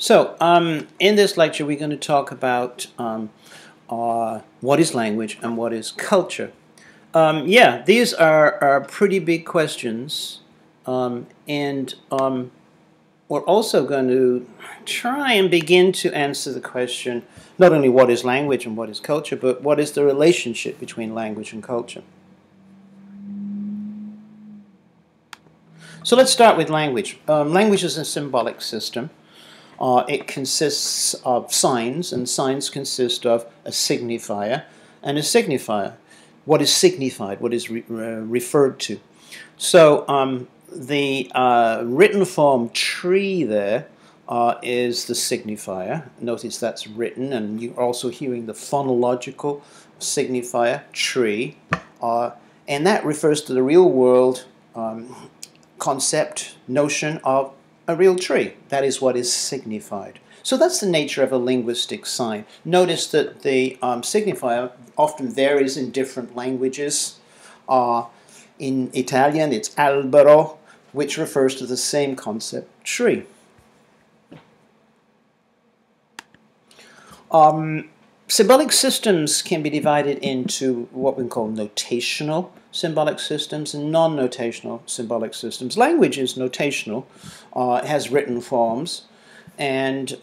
So, in this lecture, we're going to talk about what is language and what is culture. Yeah, these are pretty big questions, and we're also going to try and begin to answer the question not only what is language and what is culture, but what is the relationship between language and culture. So let's start with language. Language is a symbolic system. It consists of signs, and signs consist of a signifier and a signifier. What is signified? What is referred to? So the written form tree there is the signifier. Notice that's written, and you're also hearing the phonological signifier, tree, and that refers to the real world concept, notion of a real tree. That is what is signified. So that's the nature of a linguistic sign. Notice that the signifier often varies in different languages. In Italian, it's albero, which refers to the same concept, tree. Symbolic systems can be divided into what we call notational symbolic systems and non-notational symbolic systems. Language is notational, it has written forms, and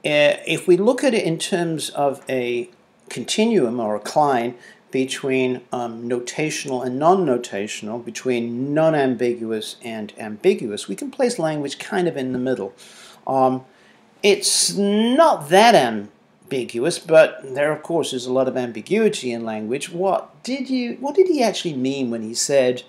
if we look at it in terms of a continuum or a cline between notational and non-notational, between non-ambiguous and ambiguous, we can place language kind of in the middle. It's not that ambiguous, but there, of course, is a lot of ambiguity in language. What did he actually mean when he said,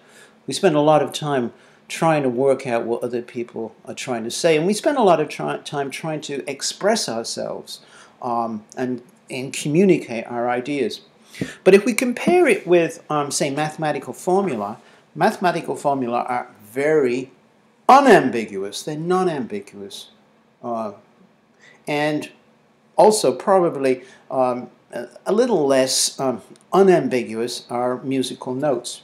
we spend a lot of time trying to work out what other people are trying to say, and we spend a lot of time trying to express ourselves and communicate our ideas. But if we compare it with, say, mathematical formula are very unambiguous. They're non-ambiguous. And also probably a little less unambiguous are musical notes.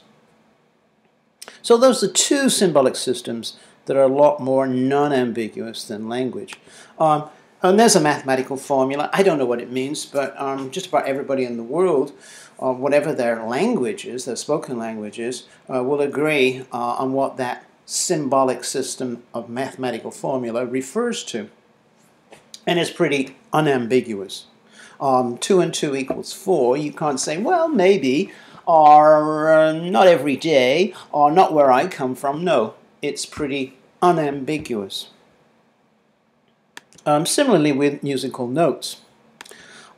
So those are two symbolic systems that are a lot more non-ambiguous than language. And there's a mathematical formula. I don't know what it means, but just about everybody in the world, whatever their language is, their spoken language is, will agree on what that symbolic system of mathematical formula refers to. And it's pretty unambiguous. 2 and 2 equals 4. You can't say, well, maybe, or not every day, or not where I come from. No, it's pretty unambiguous. Similarly with musical notes.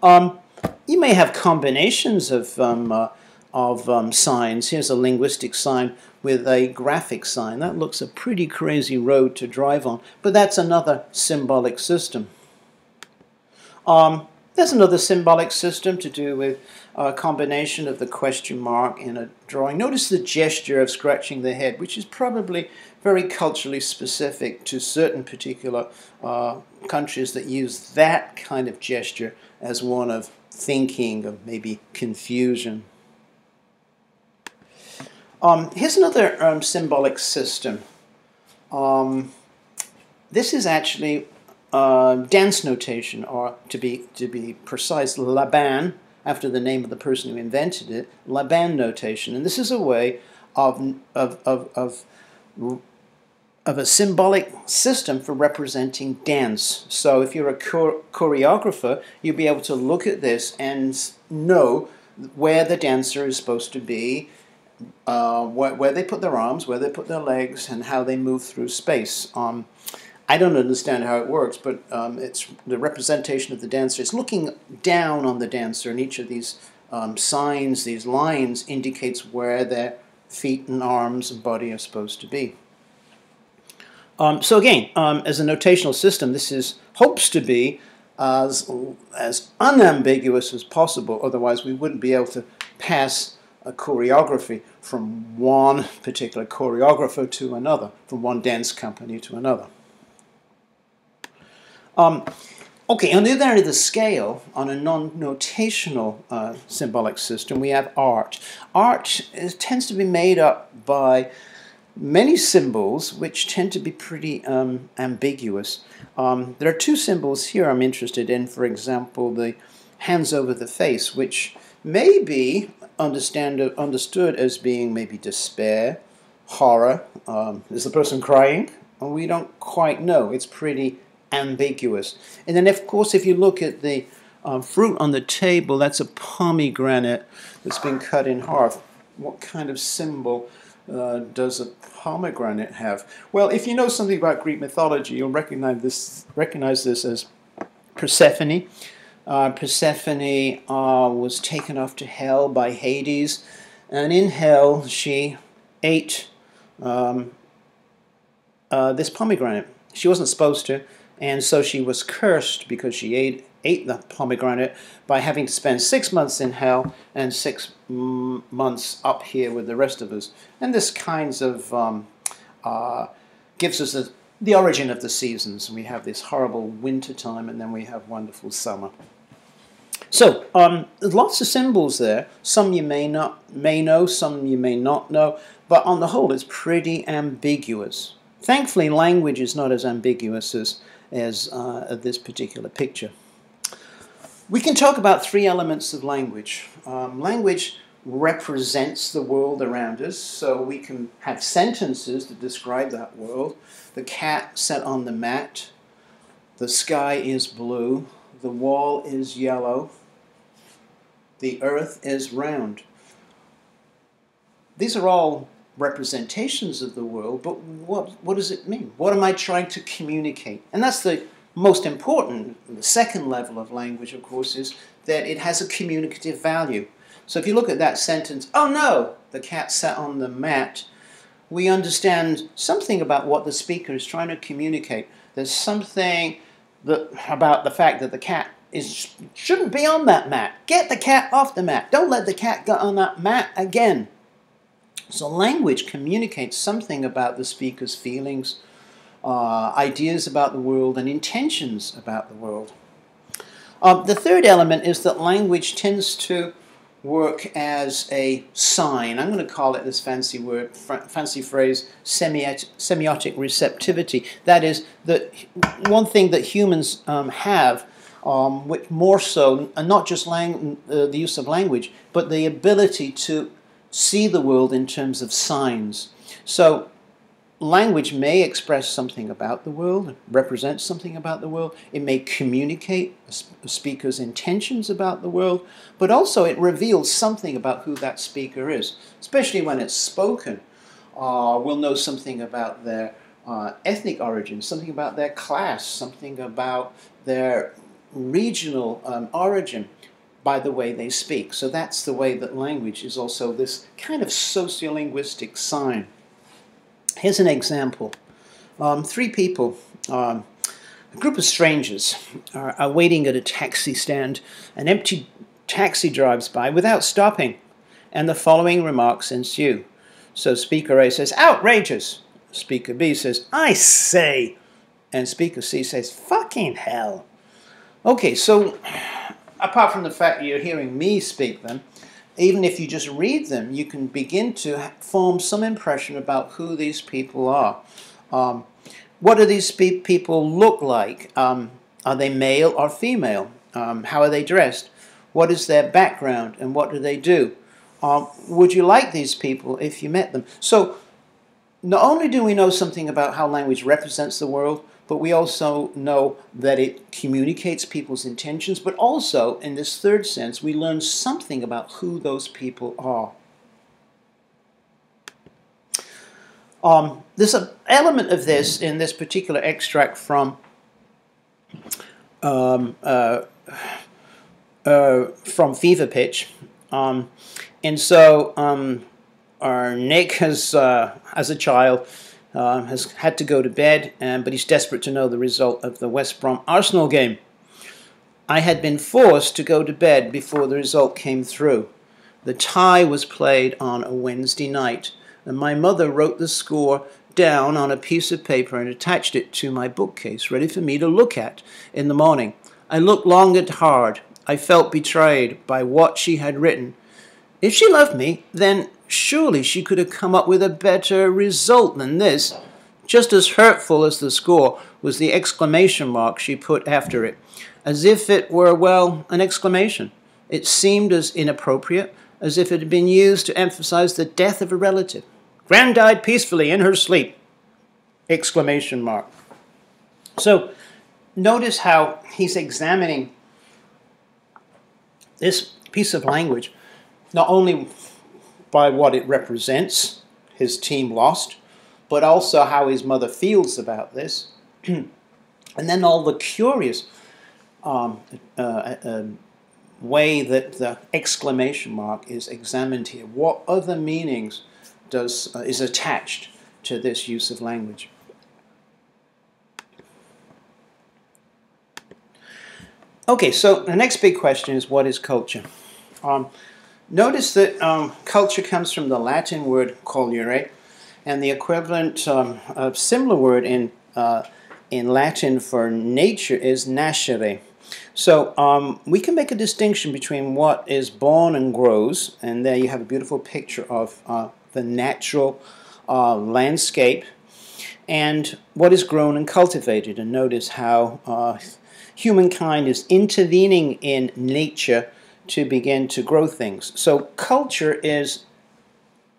You may have combinations of signs. Here's a linguistic sign with a graphic sign. That looks a pretty crazy road to drive on, but that's another symbolic system. There's another symbolic system to do with a combination of the question mark in a drawing. Notice the gesture of scratching the head, which is probably very culturally specific to certain particular countries that use that kind of gesture as one of thinking, of maybe confusion. Here's another symbolic system. This is actually dance notation, or to be precise, Laban, after the name of the person who invented it, Laban notation. And this is a way of a symbolic system for representing dance. So if you're a choreographer, you'll be able to look at this and know where the dancer is supposed to be, where they put their arms, where they put their legs, and how they move through space. I don't understand how it works, but it's the representation of the dancer. It's looking down on the dancer, and each of these signs, these lines, indicates where their feet and arms and body are supposed to be. So again, as a notational system, this hopes to be as unambiguous as possible. Otherwise, we wouldn't be able to pass a choreography from one particular choreographer to another, from one dance company to another. Okay, on the other end of the scale, on a non-notational symbolic system, we have art. Art tends to be made up by many symbols which tend to be pretty ambiguous. There are two symbols here I'm interested in. For example, the hands over the face, which may be understood as being maybe despair, horror. Is the person crying? Well, we don't quite know. It's pretty ambiguous. And then, of course, if you look at the fruit on the table, that's a pomegranate that's been cut in half. What kind of symbol does a pomegranate have? Well, if you know something about Greek mythology, you'll recognize this as Persephone. Persephone was taken off to hell by Hades, and in hell she ate this pomegranate. She wasn't supposed to, and so she was cursed because she ate the pomegranate by having to spend 6 months in hell and 6 months up here with the rest of us. And this kinds of gives us the origin of the seasons. We have this horrible winter time, and then we have wonderful summer. So there's lots of symbols there. Some you may know, some you may not know, but on the whole, it's pretty ambiguous. Thankfully, language is not as ambiguous as this particular picture. We can talk about three elements of language. Language represents the world around us, so we can have sentences to describe that world. The cat sat on the mat. The sky is blue. The wall is yellow. The earth is round. These are all representations of the world, but what does it mean? What am I trying to communicate? And that's the most important. The second level of language, of course, is that it has a communicative value. So if you look at that sentence, oh no, the cat sat on the mat, we understand something about what the speaker is trying to communicate. There's something about the fact that the cat shouldn't be on that mat. Get the cat off the mat. Don't let the cat get on that mat again. So language communicates something about the speaker's feelings, ideas about the world, and intentions about the world. The third element is that language tends to work as a sign. I'm going to call it this fancy phrase, semiotic receptivity. That is, that one thing that humans have, which more so, and not just the use of language, but the ability to see the world in terms of signs. So language may express something about the world, represent something about the world. It may communicate a speaker's intentions about the world, but also it reveals something about who that speaker is, especially when it's spoken. We'll know something about their ethnic origin, something about their class, something about their regional origin by the way they speak. So that's the way that language is also this kind of sociolinguistic sign. Here's an example. Three people, a group of strangers, are waiting at a taxi stand. An empty taxi drives by without stopping, and the following remarks ensue. So Speaker A says, outrageous. Speaker B says, I say. And Speaker C says, fucking hell. Okay, so apart from the fact that you're hearing me speak them, even if you just read them, you can begin to form some impression about who these people are. What do these people look like? Are they male or female? How are they dressed? What is their background and what do they do? Would you like these people if you met them? So not only do we know something about how language represents the world, but we also know that it communicates people's intentions, but also, in this third sense, we learn something about who those people are. There's an element of this in this particular extract from Fever Pitch. And so our Nick has, as a child, has had to go to bed, but he's desperate to know the result of the West Brom Arsenal game. I had been forced to go to bed before the result came through. The tie was played on a Wednesday night, and my mother wrote the score down on a piece of paper and attached it to my bookcase, ready for me to look at in the morning. I looked long and hard. I felt betrayed by what she had written. If she loved me, then Surely she could have come up with a better result than this. Just as hurtful as the score was the exclamation mark she put after it, as if it were, well, an exclamation. It seemed as inappropriate as if it had been used to emphasize the death of a relative. Gran died peacefully in her sleep! Exclamation mark. So notice how he's examining this piece of language, not only by what it represents, his team lost, but also how his mother feels about this. And then all the curious way that the exclamation mark is examined here. What other meanings is attached to this use of language? Okay, so the next big question is, what is culture? Notice that culture comes from the Latin word colere, and the equivalent of similar word in Latin for nature is nascere. So we can make a distinction between what is born and grows, and there you have a beautiful picture of the natural landscape, and what is grown and cultivated. And notice how humankind is intervening in nature to begin to grow things. So culture is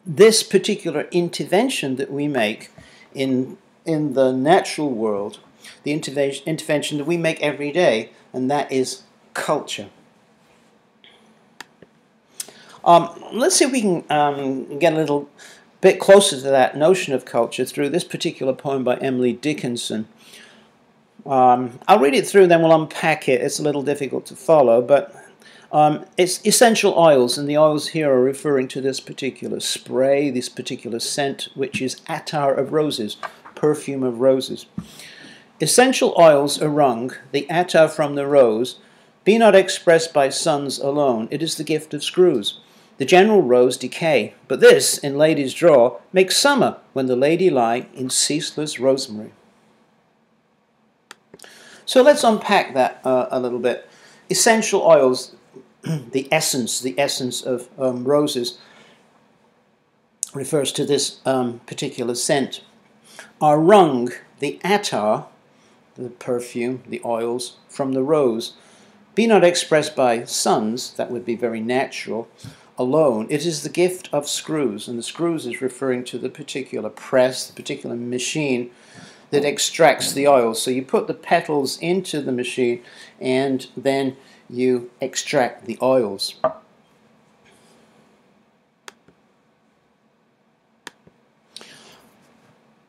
this particular intervention that we make in the natural world, the intervention that we make every day, and that is culture. Let's see if we can get a little bit closer to that notion of culture through this particular poem by Emily Dickinson. I'll read it through, then we'll unpack it. It's a little difficult to follow, but it's essential oils, and the oils here are referring to this particular spray, this particular scent, which is attar of roses, perfume of roses. Essential oils are wrung, the attar from the rose, be not expressed by suns alone, it is the gift of screws. The general rose decay, but this, in lady's drawer, makes summer when the lady lie in ceaseless rosemary. So let's unpack that a little bit. Essential oils, the essence of roses, refers to this particular scent, are wrung, the attar, the perfume, the oils, from the rose, be not expressed by suns, that would be very natural, alone. It is the gift of screws, and the screws is referring to the particular press, the particular machine that extracts the oils. So you put the petals into the machine, and then you extract the oils.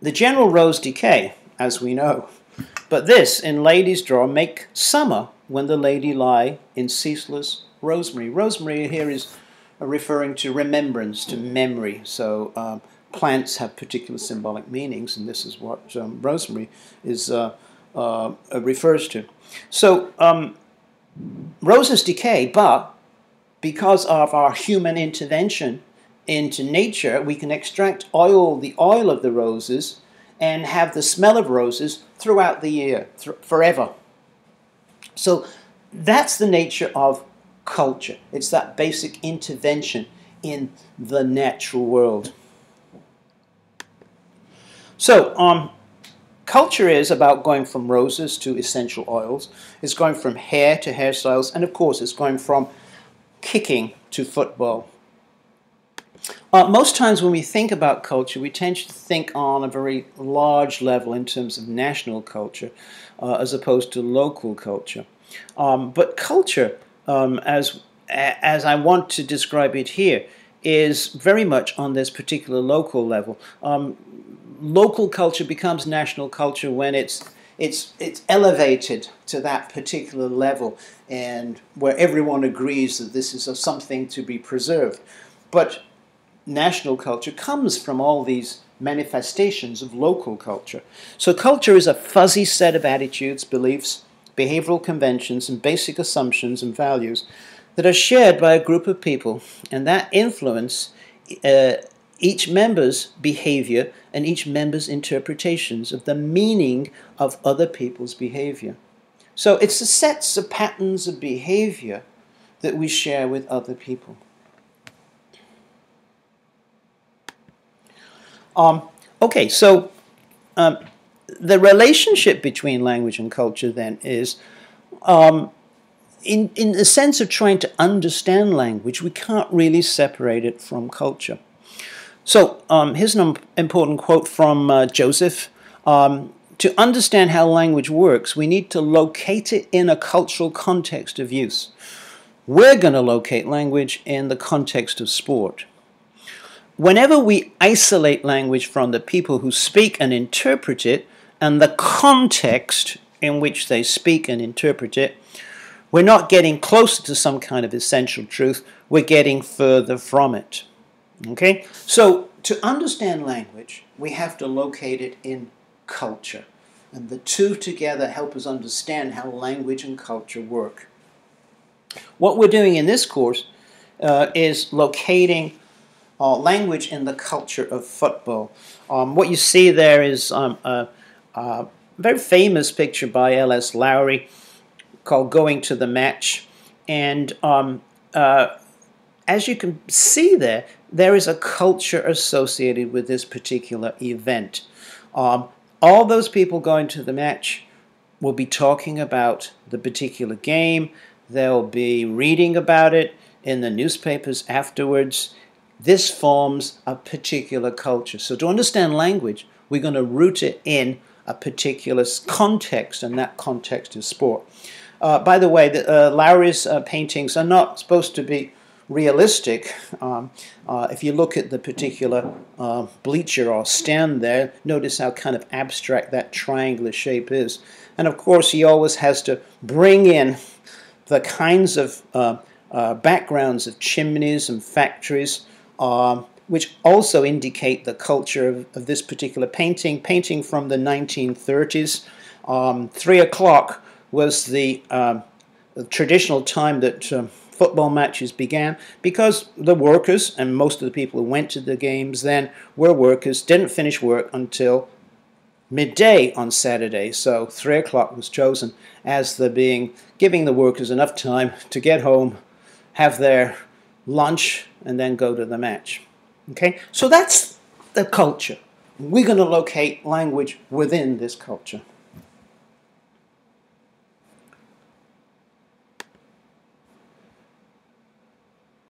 The general rose decay, as we know, but this, in lady's drawer, make summer when the lady lie in ceaseless rosemary. Rosemary here is referring to remembrance, to memory. So plants have particular symbolic meanings, and this is what rosemary is refers to. So roses decay, but because of our human intervention into nature, we can extract the oil of the roses, and have the smell of roses throughout the year, forever. So that's the nature of culture. It's that basic intervention in the natural world. So culture is about going from roses to essential oils. It's going from hair to hairstyles, and of course it's going from kicking to football. Most times when we think about culture, we tend to think on a very large level in terms of national culture as opposed to local culture. But culture, as I want to describe it here, is very much on this particular local level. Local culture becomes national culture when it's elevated to that particular level, and where everyone agrees that this is something to be preserved. But national culture comes from all these manifestations of local culture. So culture is a fuzzy set of attitudes, beliefs, behavioral conventions, and basic assumptions and values that are shared by a group of people, and that influence each member's behavior and each member's interpretations of the meaning of other people's behavior. So it's the sets of patterns of behavior that we share with other people. Okay, so the relationship between language and culture then is, in the sense of trying to understand language, we can't really separate it from culture. So here's an important quote from Joseph. To understand how language works, we need to locate it in a cultural context of use. We're going to locate language in the context of sport. Whenever we isolate language from the people who speak and interpret it, and the context in which they speak and interpret it, we're not getting closer to some kind of essential truth, we're getting further from it. Okay? So, to understand language, we have to locate it in culture. And the two together help us understand how language and culture work. What we're doing in this course is locating language in the culture of football. What you see there is a very famous picture by L.S. Lowry called Going to the Match. And as you can see there, there is a culture associated with this particular event. All those people going to the match will be talking about the particular game. They'll be reading about it in the newspapers afterwards. This forms a particular culture. So to understand language, we're going to root it in a particular context, and that context is sport. By the way, Lowry's paintings are not supposed to be realistic. If you look at the particular bleacher or stand there, notice how kind of abstract that triangular shape is. And of course, he always has to bring in the kinds of backgrounds of chimneys and factories, which also indicate the culture of this particular painting from the 1930s. 3 o'clock was the traditional time that football matches began, because the workers, and most of the people who went to the games then were workers, didn't finish work until midday on Saturday. So 3 o'clock was chosen as giving the workers enough time to get home, have their lunch, and then go to the match. Okay, so that's the culture. We're going to locate language within this culture.